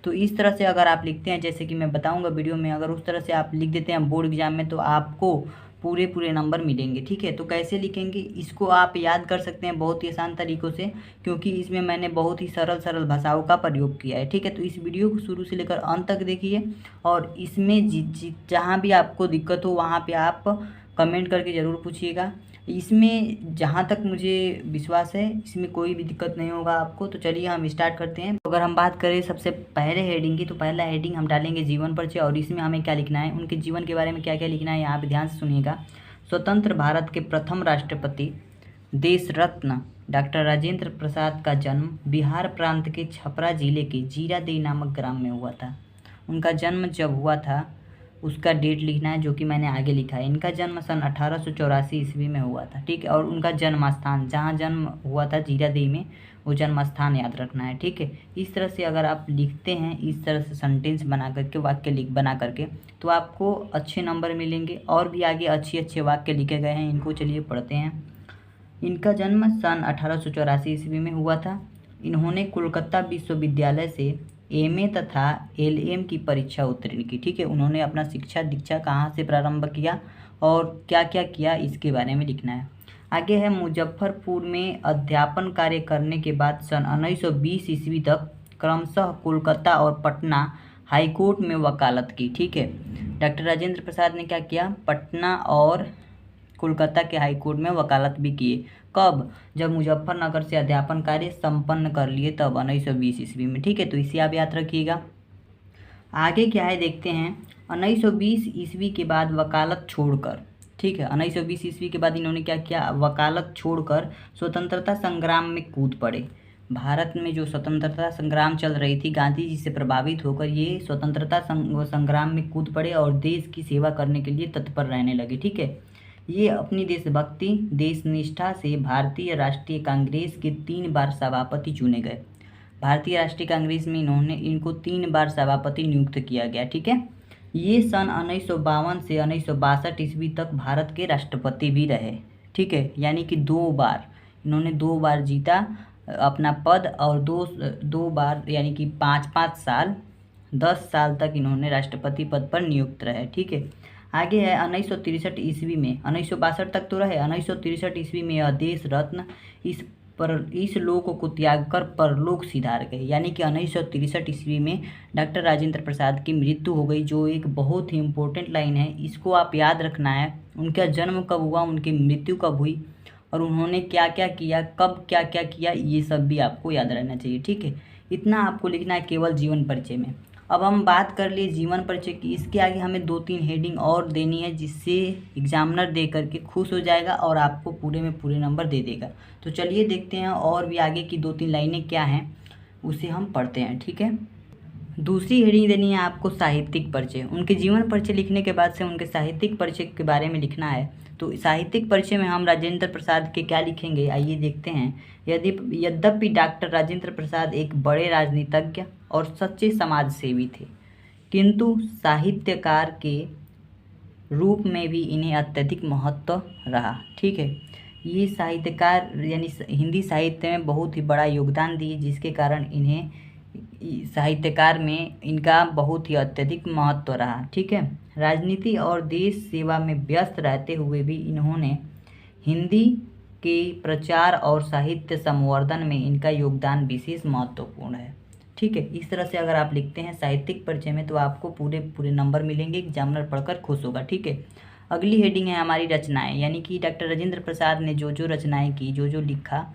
तो इस तरह से अगर आप लिखते हैं, जैसे कि मैं बताऊंगा वीडियो में, अगर उस तरह से आप लिख देते हैं बोर्ड एग्जाम में तो आपको पूरे पूरे नंबर मिलेंगे। ठीक है, तो कैसे लिखेंगे इसको आप याद कर सकते हैं बहुत ही आसान तरीक़ों से, क्योंकि इसमें मैंने बहुत ही सरल सरल भाषाओं का प्रयोग किया है। ठीक है, तो इस वीडियो को शुरू से लेकर अंत तक देखिए, और इसमें जहाँ भी आपको दिक्कत हो वहाँ पे आप कमेंट करके ज़रूर पूछिएगा। इसमें जहाँ तक मुझे विश्वास है इसमें कोई भी दिक्कत नहीं होगा आपको। तो चलिए हम स्टार्ट करते हैं। तो अगर हम बात करें सबसे पहले हेडिंग की, तो पहला हेडिंग हम डालेंगे जीवन परिचय, और इसमें हमें क्या लिखना है, उनके जीवन के बारे में क्या क्या लिखना है, यहाँ पे ध्यान से सुनिएगा। स्वतंत्र भारत के प्रथम राष्ट्रपति देश रत्न डॉक्टर राजेंद्र प्रसाद का जन्म बिहार प्रांत के छपरा जिले के जीरादेई नामक ग्राम में हुआ था। उनका जन्म जब हुआ था उसका डेट लिखना है, जो कि मैंने आगे लिखा है। इनका जन्म सन 1884 ईस्वी में हुआ था। ठीक है, और उनका जन्म स्थान, जहाँ जन्म हुआ था जीरादेई में, वो जन्म स्थान याद रखना है। ठीक है, इस तरह से अगर आप लिखते हैं, इस तरह से सेंटेंस बना करके, वाक्य बना करके, तो आपको अच्छे नंबर मिलेंगे। और भी आगे अच्छे अच्छे वाक्य लिखे गए हैं, इनको चलिए पढ़ते हैं। इनका जन्म सन 1884 ईस्वी में हुआ था। इन्होंने कोलकाता विश्वविद्यालय से एमए तथा एलएम की परीक्षा उत्तीर्ण की। ठीक है, उन्होंने अपना शिक्षा दीक्षा कहाँ से प्रारंभ किया और क्या क्या किया, इसके बारे में लिखना है। आगे है, मुजफ्फरपुर में अध्यापन कार्य करने के बाद सन 1920 ईस्वी तक क्रमशः कोलकाता और पटना हाईकोर्ट में वकालत की। ठीक है, डॉक्टर राजेंद्र प्रसाद ने क्या किया, पटना और कोलकाता के हाईकोर्ट में वकालत भी किए। कब, जब मुजफ्फरनगर से अध्यापन कार्य संपन्न कर लिए, तब 1920 ईस्वी में। ठीक है, तो इसे आप याद रखिएगा। आगे क्या है देखते हैं। 1920 ईस्वी के बाद वकालत छोड़कर, ठीक है, 1920 ईस्वी के बाद इन्होंने क्या किया, वकालत छोड़कर स्वतंत्रता संग्राम में कूद पड़े। भारत में जो स्वतंत्रता संग्राम चल रही थी, गांधी जी से प्रभावित होकर ये स्वतंत्रता संग्राम में कूद पड़े और देश की सेवा करने के लिए तत्पर रहने लगे। ठीक है, ये अपनी देशभक्ति देशनिष्ठा से भारतीय राष्ट्रीय कांग्रेस के 3 बार सभापति चुने गए। भारतीय राष्ट्रीय कांग्रेस में इनको 3 बार सभापति नियुक्त किया गया। ठीक है, ये सन 1952 से 1962 ईस्वी तक भारत के राष्ट्रपति भी रहे। ठीक है, यानी कि 2 बार इन्होंने 2 बार जीता अपना पद, और दो बार यानी कि 5-5 साल 10 साल तक इन्होंने राष्ट्रपति पद पर नियुक्त रहे। ठीक है, आगे है 1963 ईस्वी में, 1962 तक तो रहे, 1963 ईस्वी में यह देश रत्न इस लोक को त्याग कर परलोक सिधार गए। यानी कि 1963 ईस्वी में डॉक्टर राजेंद्र प्रसाद की मृत्यु हो गई, जो एक बहुत ही इम्पोर्टेंट लाइन है, इसको आप याद रखना है। उनका जन्म कब हुआ, उनकी मृत्यु कब हुई, और उन्होंने क्या क्या किया, कब क्या क्या किया, ये सब भी आपको याद रहना चाहिए। ठीक है, इतना आपको लिखना है केवल जीवन परिचय में। अब हम बात कर लिए जीवन परिचय की, इसके आगे हमें 2-3 हेडिंग और देनी है, जिससे एग्जामिनर दे करके खुश हो जाएगा और आपको पूरे में पूरे नंबर दे देगा। तो चलिए देखते हैं और भी आगे की 2-3 लाइनें क्या हैं, उसे हम पढ़ते हैं। ठीक है, दूसरी हेडिंग देनी है आपको साहित्यिक परिचय। उनके जीवन परिचय लिखने के बाद से उनके साहित्यिक परिचय के बारे में लिखना है। तो साहित्यिक परिचय में हम राजेंद्र प्रसाद के क्या लिखेंगे, आइए देखते हैं। यद्यपि डॉक्टर राजेंद्र प्रसाद एक बड़े राजनीतिज्ञ और सच्चे समाज सेवी थे, किंतु साहित्यकार के रूप में भी इन्हें अत्यधिक महत्व रहा। ठीक है, ये साहित्यकार यानी हिंदी साहित्य में बहुत ही बड़ा योगदान दिए, जिसके कारण इन्हें साहित्यकार में इनका बहुत ही अत्यधिक महत्व रहा। ठीक है, राजनीति और देश सेवा में व्यस्त रहते हुए भी इन्होंने हिंदी के प्रचार और साहित्य संवर्धन में इनका योगदान विशेष महत्वपूर्ण है। ठीक है, इस तरह से अगर आप लिखते हैं साहित्यिक परिचय में, तो आपको पूरे पूरे नंबर मिलेंगे, एग्जामिनर पढ़कर खुश होगा। ठीक है, अगली हेडिंग है हमारी रचनाएं, यानी कि डॉक्टर राजेंद्र प्रसाद ने जो जो रचनाएं की, जो जो लिखा,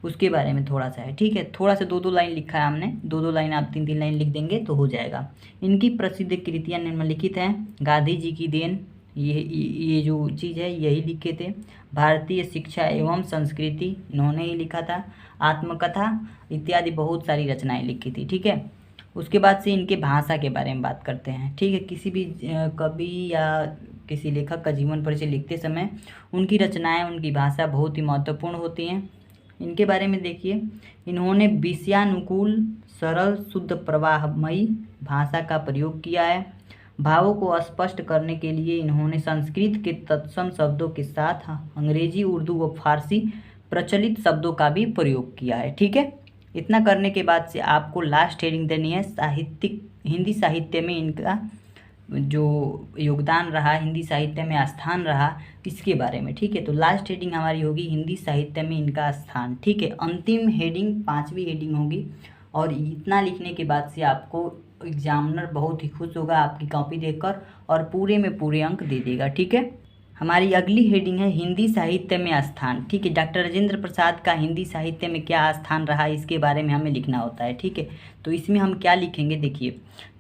उसके बारे में थोड़ा सा है। ठीक है, थोड़ा सा 2-2 लाइन लिखा है हमने, 2-2 लाइन आप 3-3 लाइन लिख देंगे तो हो जाएगा। इनकी प्रसिद्ध कृतियाँ निम्नलिखित हैं। गांधी जी की देन, ये जो चीज़ है यही लिखे थे। भारतीय शिक्षा एवं संस्कृति, इन्होंने ही लिखा था। आत्मकथा इत्यादि बहुत सारी रचनाएं लिखी थी। ठीक है, उसके बाद से इनके भाषा के बारे में बात करते हैं। ठीक है, किसी भी कवि या किसी लेखक का जीवन परिचय लिखते समय उनकी रचनाएं, उनकी भाषा बहुत ही महत्वपूर्ण होती हैं। इनके बारे में देखिए, इन्होंने विषयानुकूल सरल शुद्ध प्रवाहमयी भाषा का प्रयोग किया है। भावों को स्पष्ट करने के लिए इन्होंने संस्कृत के तत्सम शब्दों के साथ अंग्रेजी, उर्दू व फारसी प्रचलित शब्दों का भी प्रयोग किया है। ठीक है, इतना करने के बाद से आपको लास्ट हेडिंग देनी है साहित्यिक, हिंदी साहित्य में इनका जो योगदान रहा, हिंदी साहित्य में स्थान रहा, इसके बारे में। ठीक है, तो लास्ट हेडिंग हमारी होगी हिंदी साहित्य में इनका स्थान। ठीक है, अंतिम हेडिंग 5वीं हेडिंग होगी। और इतना लिखने के बाद से आपको एग्जामिनर बहुत ही खुश होगा आपकी कॉपी देखकर और पूरे में पूरे अंक दे देगा। ठीक है, हमारी अगली हेडिंग है हिंदी साहित्य में स्थान। ठीक है, डॉक्टर राजेंद्र प्रसाद का हिंदी साहित्य में क्या स्थान रहा, इसके बारे में हमें लिखना होता है। ठीक है, तो इसमें हम क्या लिखेंगे, देखिए,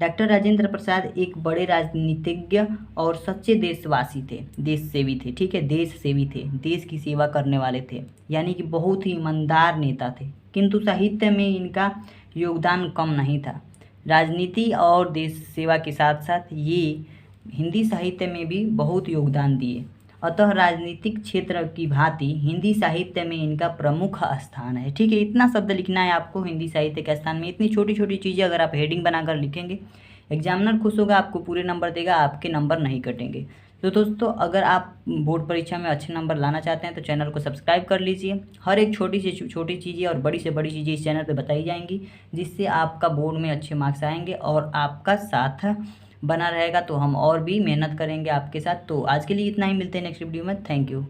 डॉक्टर राजेंद्र प्रसाद एक बड़े राजनीतिज्ञ और सच्चे देशवासी थे, देश सेवी थे। ठीक है, देश सेवी थे, देश की सेवा करने वाले थे, यानी कि बहुत ही ईमानदार नेता थे। किंतु साहित्य में इनका योगदान कम नहीं था। राजनीति और देश सेवा के साथ साथ ये हिंदी साहित्य में भी बहुत योगदान दिए। अतः राजनीतिक क्षेत्र की भांति हिंदी साहित्य में इनका प्रमुख स्थान है। ठीक है, इतना शब्द लिखना है आपको हिंदी साहित्य के स्थान में। इतनी छोटी छोटी चीज़ें अगर आप हेडिंग बनाकर लिखेंगे, एग्जामिनर खुश होगा, आपको पूरे नंबर देगा, आपके नंबर नहीं कटेंगे। तो दोस्तों, अगर आप बोर्ड परीक्षा में अच्छे नंबर लाना चाहते हैं तो चैनल को सब्सक्राइब कर लीजिए। हर एक छोटी से छोटी चीज़ें और बड़ी से बड़ी चीज़ें इस चैनल पे बताई जाएंगी, जिससे आपका बोर्ड में अच्छे मार्क्स आएंगे और आपका साथ बना रहेगा। तो हम और भी मेहनत करेंगे आपके साथ। तो आज के लिए इतना ही, मिलते हैं नेक्स्ट वीडियो में। Thank you.